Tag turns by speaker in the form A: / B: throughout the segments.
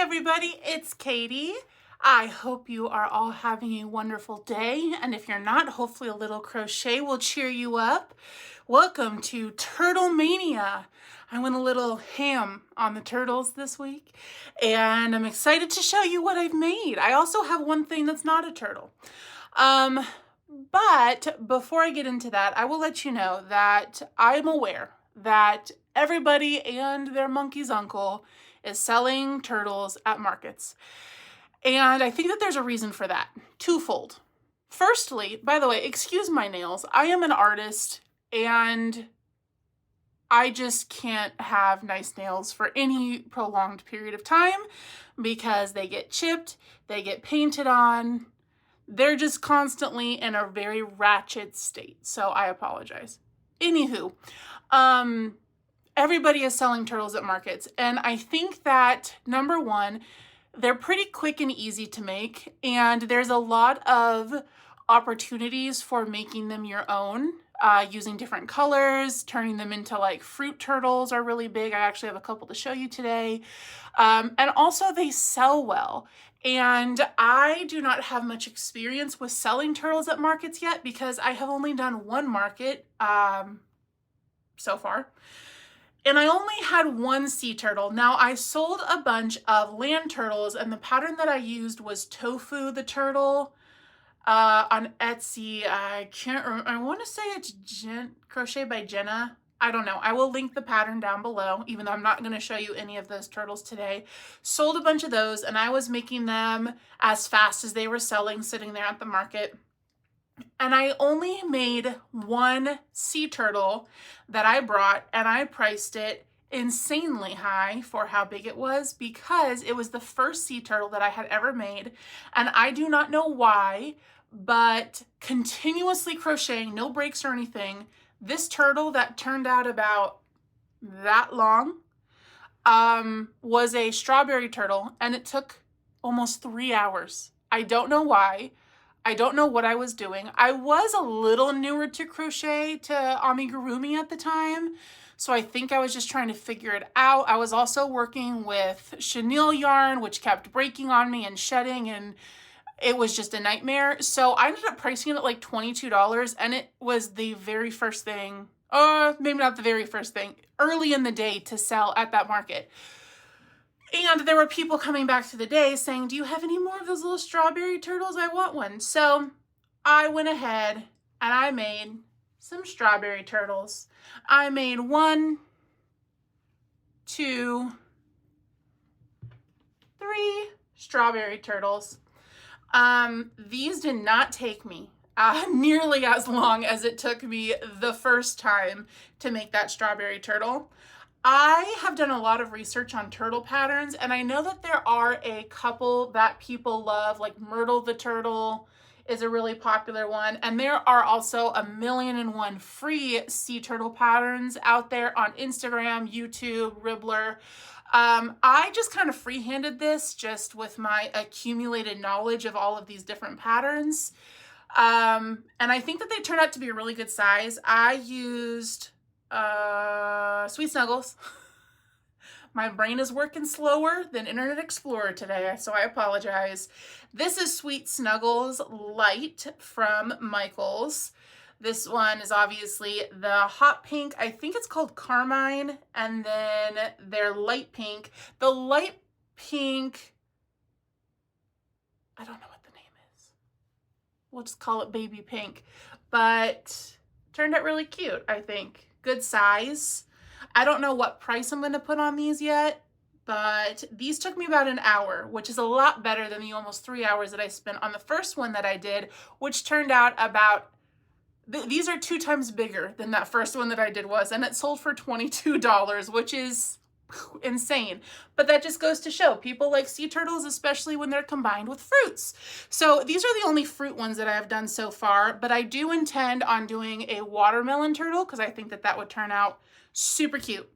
A: everybody, it's Katie. I hope you are all having a wonderful day, and if you're not, hopefully a little crochet will cheer you up. Welcome to Turtle Mania. I went a little ham on the turtles this week, and I'm excited to show you what I've made. I also have one thing that's not a turtle. But before I get into that, I will let you know that I'm aware that everybody and their monkey's uncle is selling turtles at markets. And I think that there's a reason for that. Twofold. Firstly, by the way, excuse my nails. I am an artist and I just can't have nice nails for any prolonged period of time because they get chipped, they get painted on. They're just constantly in a very ratchet state. So I apologize. Anywho, everybody is selling turtles at markets. And I think that, number one, they're pretty quick and easy to make. And there's a lot of opportunities for making them your own, using different colors, turning them into like fruit turtles are really big. I actually have a couple to show you today. And also they sell well. And I do not have much experience with selling turtles at markets yet because I have only done one market so far. And I only had one sea turtle. Now I sold a bunch of land turtles and the pattern that I used was Tofu the turtle on Etsy. I can't remember. I want to say it's Crochet by Jenna. I don't know. I will link the pattern down below, even though I'm not going to show you any of those turtles today. Sold a bunch of those, and I was making them as fast as they were selling, sitting there at the market. And I only made one sea turtle that I brought, and I priced it insanely high for how big it was because it was the first sea turtle that I had ever made. And I do not know why, but continuously crocheting, no breaks or anything, this turtle that turned out about that long was a strawberry turtle, and it took almost 3 hours. I don't know why. I don't know what I was doing. I was a little newer to crochet, to amigurumi at the time, so I think I was just trying to figure it out. I was also working with chenille yarn, which kept breaking on me and shedding, and it was just a nightmare. So I ended up pricing it at like $22, and it was the very first thing, maybe not the very first thing, early in the day to sell at that market. And there were people coming back to the day saying, do you have any more of those little strawberry turtles? I want one. So I went ahead and I made some strawberry turtles. I made 1, 2, 3 strawberry turtles. These did not take me nearly as long as it took me the first time to make that strawberry turtle. I have done a lot of research on turtle patterns, and I know that there are a couple that people love, like Myrtle the turtle is a really popular one, and there are also 1,000,001 free sea turtle patterns out there on Instagram, YouTube, Ribbler. I just kind of freehanded this just with my accumulated knowledge of all of these different patterns. And I think that they turned out to be a really good size. I used Sweet Snuggles. My brain is working slower than Internet Explorer today, so I apologize. This is Sweet Snuggles Light from Michaels. This one is obviously the hot pink. I think it's called Carmine, and then their light pink. The light pink, I don't know what the name is. We'll just call it baby pink, but turned out really cute, I think. Good size. I don't know what price I'm going to put on these yet, but these took me about an hour, which is a lot better than the almost 3 hours that I spent on the first one that I did, which turned out about, these are 2 times bigger than that first one that I did was, and it sold for $22, which is insane. But that just goes to show people like sea turtles, especially when they're combined with fruits. So these are the only fruit ones that I have done so far, but I do intend on doing a watermelon turtle because I think that that would turn out super cute.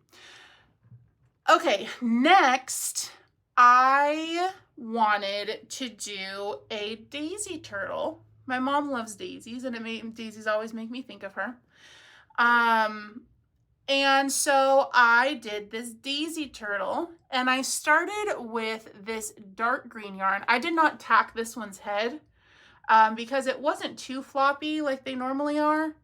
A: Okay, next I wanted to do a daisy turtle. My mom loves daisies, and daisies always make me think of her. And so I did this daisy turtle, and I started with this dark green yarn. I did not tack this one's head because it wasn't too floppy like they normally are.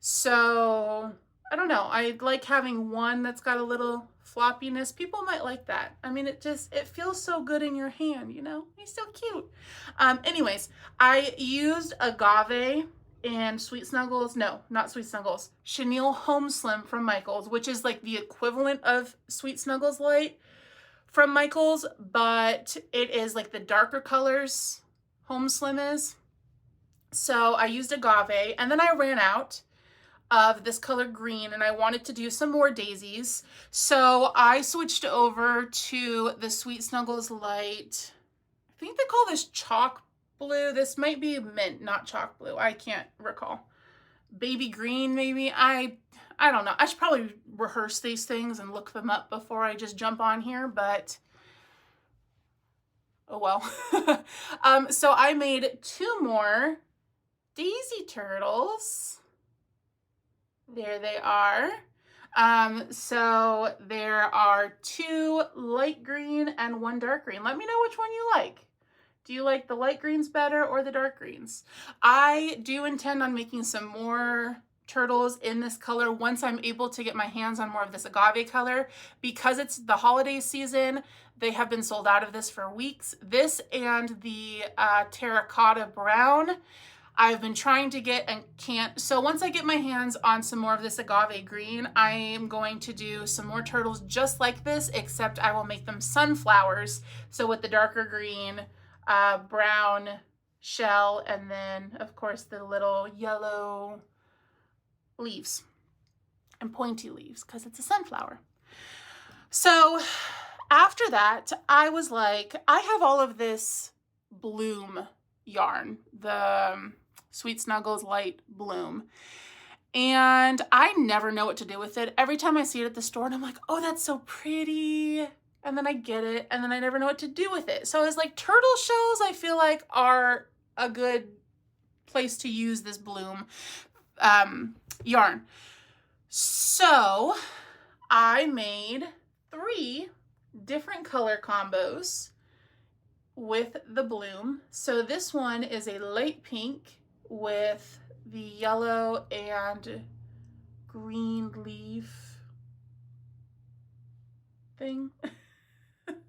A: So I don't know. I like having one that's got a little floppiness. People might like that. I mean, it feels so good in your hand, you know? He's so cute. Anyways, I used agave and Sweet Snuggles. No, not Sweet Snuggles. Chenille Home Slim from Michaels, which is like the equivalent of Sweet Snuggles Light from Michaels, but it is like the darker colors Home Slim is. So I used agave, and then I ran out of this color green, and I wanted to do some more daisies. So I switched over to the Sweet Snuggles Light. I think they call this chalk blue. This might be mint, not chalk blue. I can't recall. Baby green, maybe. I don't know. I should probably rehearse these things and look them up before I just jump on here, but oh well. So I made 2 more daisy turtles. There they are. So there are 2 light green and 1 dark green. Let me know which one you like. Do you like the light greens better or the dark greens? I do intend on making some more turtles in this color once I'm able to get my hands on more of this agave color. Because it's the holiday season, they have been sold out of this for weeks. This and the terracotta brown I've been trying to get and can't. So once I get my hands on some more of this agave green, I am going to do some more turtles just like this, except I will make them sunflowers. So with the darker green, brown shell, and then of course the little yellow leaves and pointy leaves because it's a sunflower. So after that, I was like, I have all of this bloom yarn, the Sweet Snuggles Light Bloom, and I never know what to do with it. Every time I see it at the store and I'm like, oh, that's so pretty, and then I get it and then I never know what to do with it. So it's like turtle shells, I feel like, are a good place to use this bloom yarn. So I made 3 different color combos with the bloom. So this one is a light pink with the yellow and green leaf thing.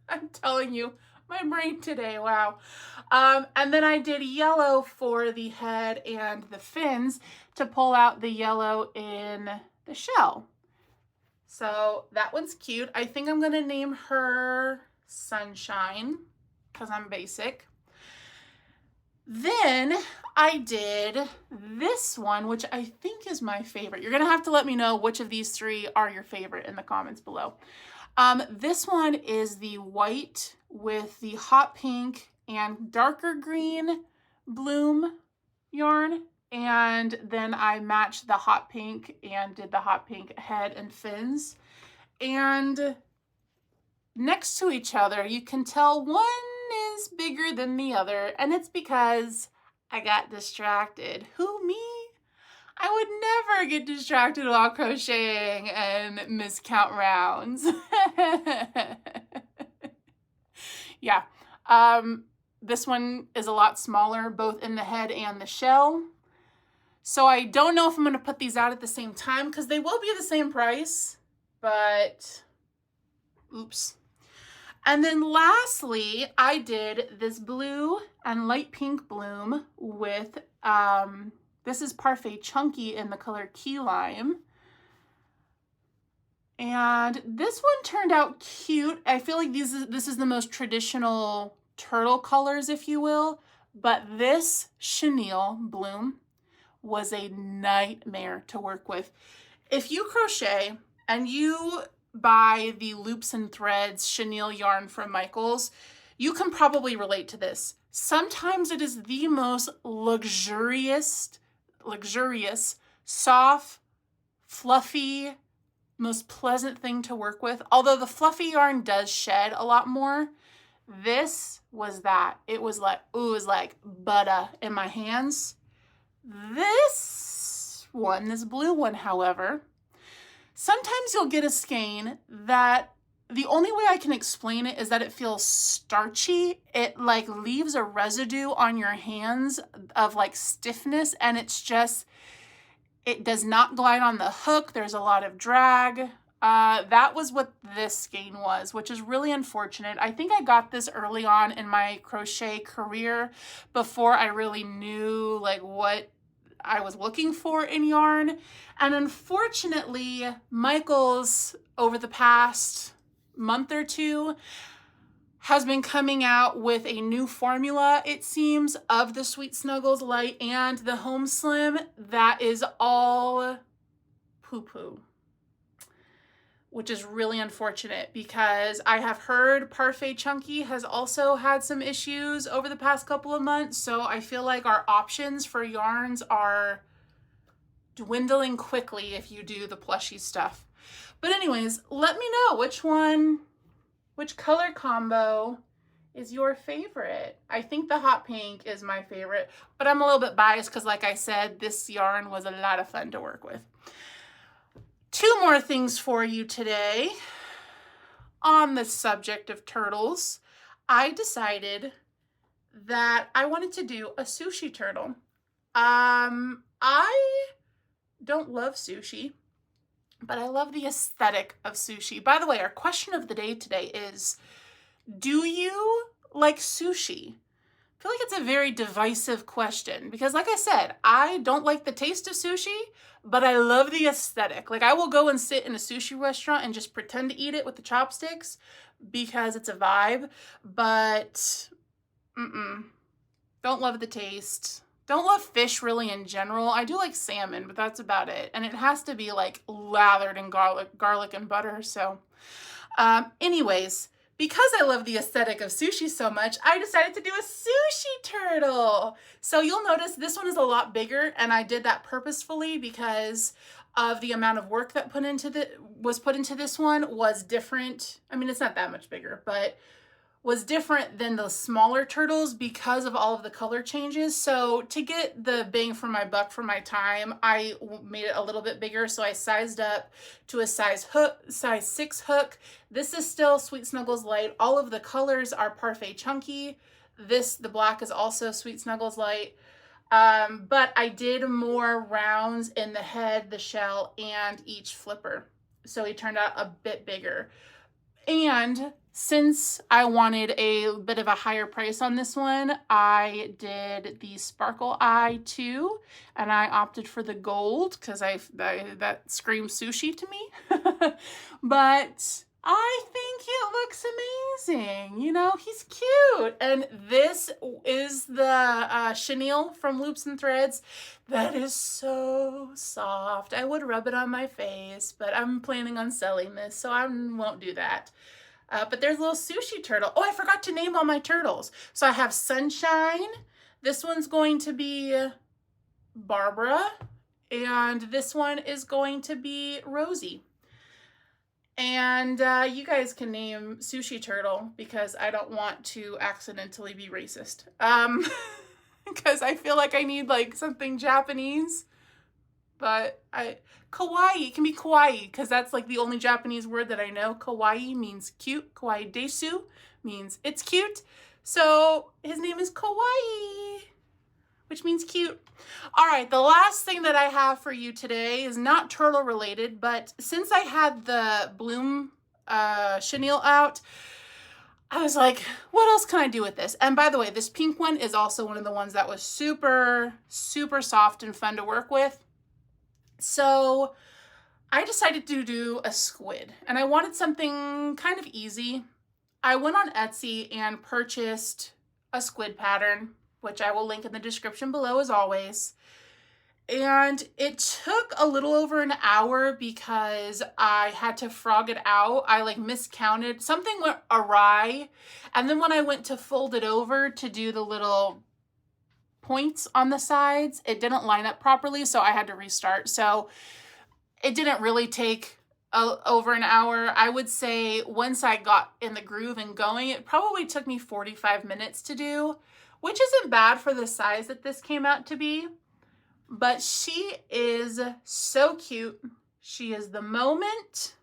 A: I'm telling you, my brain today, wow. And then I did yellow for the head and the fins to pull out the yellow in the shell. So that one's cute. I think I'm gonna name her Sunshine because I'm basic. Then I did this one, which I think is my favorite. You're gonna have to let me know which of these 3 are your favorite in the comments below. This one is the white with the hot pink and darker green bloom yarn. And then I matched the hot pink and did the hot pink head and fins. And next to each other, you can tell one is bigger than the other, and it's because I got distracted. Who, me? I would never get distracted while crocheting and miscount rounds. Yeah, this one is a lot smaller, both in the head and the shell. So I don't know if I'm going to put these out at the same time because they will be the same price, but oops. And then lastly, I did this blue and light pink bloom with, this is Parfait Chunky in the color Key Lime. And this one turned out cute. I feel like this is the most traditional turtle colors, if you will. But this chenille bloom was a nightmare to work with. If you crochet and you buy the loops and threads chenille yarn from Michaels, you can probably relate to this. Sometimes it is the most luxurious, soft, fluffy, most pleasant thing to work with. Although the fluffy yarn does shed a lot more, this was that. It was like, ooh, it was like butter in my hands. This blue one, however, Sometimes you'll get a skein that the only way I can explain it is that it feels starchy. It like leaves a residue on your hands of like stiffness, and it's just, it does not glide on the hook. There's a lot of drag. That was what this skein was, which is really unfortunate. I think I got this early on in my crochet career before I really knew like what I was looking for in yarn. And unfortunately, Michaels over the past month or two has been coming out with a new formula, it seems, of the Sweet Snuggles Light and the Home Slim that is all poo-poo, which is really unfortunate because I have heard Parfait Chunky has also had some issues over the past couple of months. So I feel like our options for yarns are dwindling quickly if you do the plushy stuff. But anyways, let me know which color combo is your favorite. I think the hot pink is my favorite, but I'm a little bit biased because like I said, this yarn was a lot of fun to work with. Two more things for you today. On the subject of turtles, I decided that I wanted to do a sushi turtle. I don't love sushi, but I love the aesthetic of sushi. By the way, our question of the day today is, do you like sushi? I feel like it's a very divisive question because like I said, I don't like the taste of sushi, but I love the aesthetic. Like I will go and sit in a sushi restaurant and just pretend to eat it with the chopsticks because it's a vibe, but don't love the taste. Don't love fish really in general. I do like salmon, but that's about it. And it has to be like lathered in garlic and butter. So anyways, because I love the aesthetic of sushi so much, I decided to do a sushi turtle. So you'll notice this one is a lot bigger, and I did that purposefully because of the amount of work that was put into this one was different. I mean, it's not that much bigger, but was different than the smaller turtles because of all of the color changes. So to get the bang for my buck for my time, I made it a little bit bigger. So I sized up to a size 6 hook. This is still Sweet Snuggles Light. All of the colors are Parfait Chunky. The black is also Sweet Snuggles Light. But I did more rounds in the head, the shell, and each flipper. So he turned out a bit bigger. And since I wanted a bit of a higher price on this one, I did the Sparkle Eye too, and I opted for the gold because that screams sushi to me. But I think it looks amazing. You know, he's cute. And this is the chenille from Loops and Threads. That is so soft. I would rub it on my face, but I'm planning on selling this, so I won't do that. But there's a little sushi turtle. Oh, I forgot to name all my turtles. So I have Sunshine. This one's going to be Barbara. And this one is going to be Rosie. And you guys can name Sushi Turtle because I don't want to accidentally be racist. Because I feel like I need like something Japanese. But kawaii, it can be kawaii because that's like the only Japanese word that I know. Kawaii means cute. Kawaii desu means it's cute. So his name is Kawaii, which means cute. All right, the last thing that I have for you today is not turtle related, but since I had the Bloom chenille out, I was like, what else can I do with this? And by the way, this pink one is also one of the ones that was super, super soft and fun to work with. So I decided to do a squid, and I wanted something kind of easy. I went on Etsy and purchased a squid pattern, which I will link in the description below as always. And it took a little over an hour because I had to frog it out. I like miscounted. Something went awry. And then when I went to fold it over to do the little points on the sides, it didn't line up properly, so I had to restart. So it didn't really take over an hour. I would say once I got in the groove and going, it probably took me 45 minutes to do, which isn't bad for the size that this came out to be. But she is so cute. She is the moment.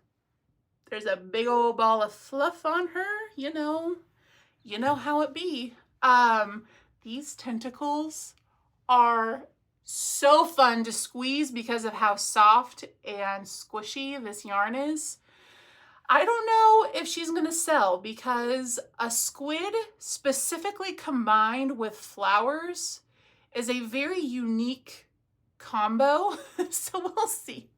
A: There's a big old ball of fluff on her, you know how it be. These tentacles are so fun to squeeze because of how soft and squishy this yarn is. I don't know if she's gonna sell because a squid specifically combined with flowers is a very unique combo. So we'll see.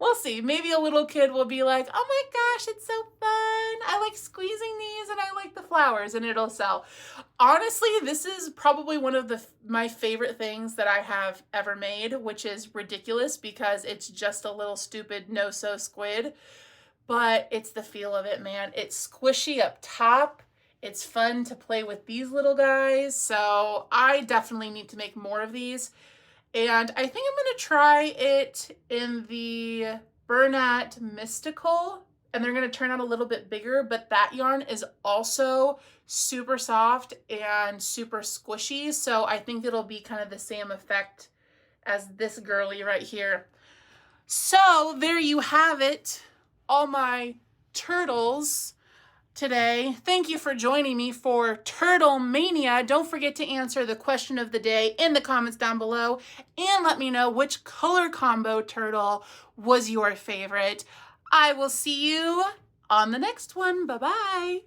A: We'll see. Maybe a little kid will be like, oh my gosh, it's so fun. I like squeezing these and I like the flowers, and it'll sell. Honestly, this is probably one of my favorite things that I have ever made, which is ridiculous because it's just a little stupid no-sew squid, but it's the feel of it, man. It's squishy up top. It's fun to play with these little guys. So I definitely need to make more of these. And I think I'm going to try it in the Bernat Mystical, and they're going to turn out a little bit bigger, but that yarn is also super soft and super squishy, so I think it'll be kind of the same effect as this girly right here. So there you have it, all my turtles today. Thank you for joining me for Turtle Mania. Don't forget to answer the question of the day in the comments down below and let me know which color combo turtle was your favorite. I will see you on the next one. Bye-bye.